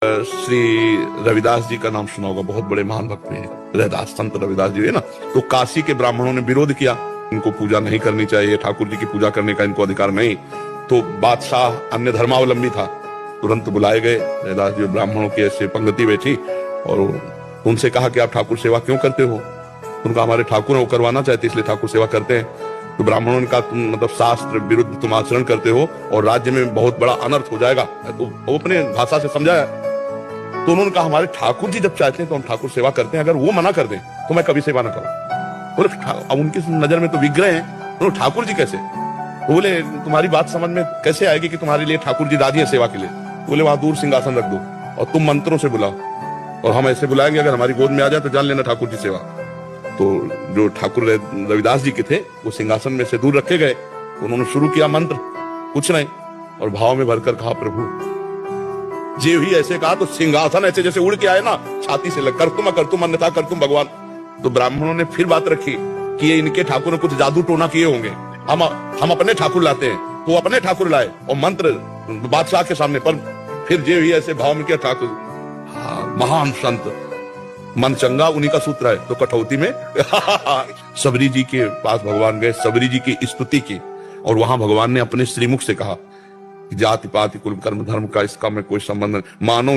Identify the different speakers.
Speaker 1: श्री रविदास जी का नाम सुना होगा, बहुत बड़े महान भक्त हैं रविदास, संत रविदास जी है ना। तो काशी के ब्राह्मणों ने विरोध किया, इनको पूजा नहीं करनी चाहिए, ठाकुर जी की पूजा करने का इनको अधिकार नहीं। तो बादशाह अन्य धर्मावलंबी था, तुरंत बुलाए गए रविदास जी। ब्राह्मणों की ऐसे पंक्ति बैठी और उनसे कहा कि आप ठाकुर सेवा क्यों करते हो? उनका हमारे ठाकुर है, वो करवाना चाहते इसलिए ठाकुर सेवा करते हैं। तो ब्राह्मणों ने कहा तुम मतलब शास्त्र विरुद्ध तुम आचरण करते हो और राज्य में बहुत बड़ा अनर्थ हो जाएगा। तो वो अपने भाषा से समझाया। तो उन्होंने कहा हमारे ठाकुर जी जब चाहते हैं तो हम ठाकुर सेवा करते हैं, अगर वो मना कर दें तो मैं कभी सेवा ना करूं। बोले अब उनकी नजर में तो विग्रह हैं, बोले ठाकुर जी कैसे? तो बोले तुम्हारी बात समझ में कैसे आएगी कि तुम्हारे लिए ठाकुर जी राजी है सेवा के लिए? बोले वहां दूर सिंहासन रख दो और तुम मंत्रों से बुलाओ और हम ऐसे बुलाएंगे, अगर हमारी गोद में आ जाए तो जान लेना ठाकुर जी सेवा। तो जो ठाकुर रविदास जी के थे वो सिंहासन में से दूर रखे गए। उन्होंने शुरू किया मंत्र, कुछ नहीं, और भाव में भरकर कहा प्रभु जी ही ऐसे कहा तो सिंहासन ऐसे जैसे उड़ के आए ना, छाती से लग कर तुम अन्यथा कर तुम भगवान। तो ब्राह्मणों ने फिर बात रखी कि ये इनके ठाकुर ने कुछ जादू टोना किए होंगे, हम अपने ठाकुर लाते हैं। तो अपने ठाकुर लाए और मंत्र बादशाह के सामने, पर फिर जे ही ऐसे भाव में किया ठाकुर। हाँ, महान संत मन चंगा उन्हीं का सूत्र है। तो कठौती में सबरी जी के पास भगवान गए, सबरी जी की स्तुति की और वहां भगवान ने अपने श्रीमुख से कहा जाति पाति कुल कर्म धर्म का इसका में कोई संबंध नहीं, मानो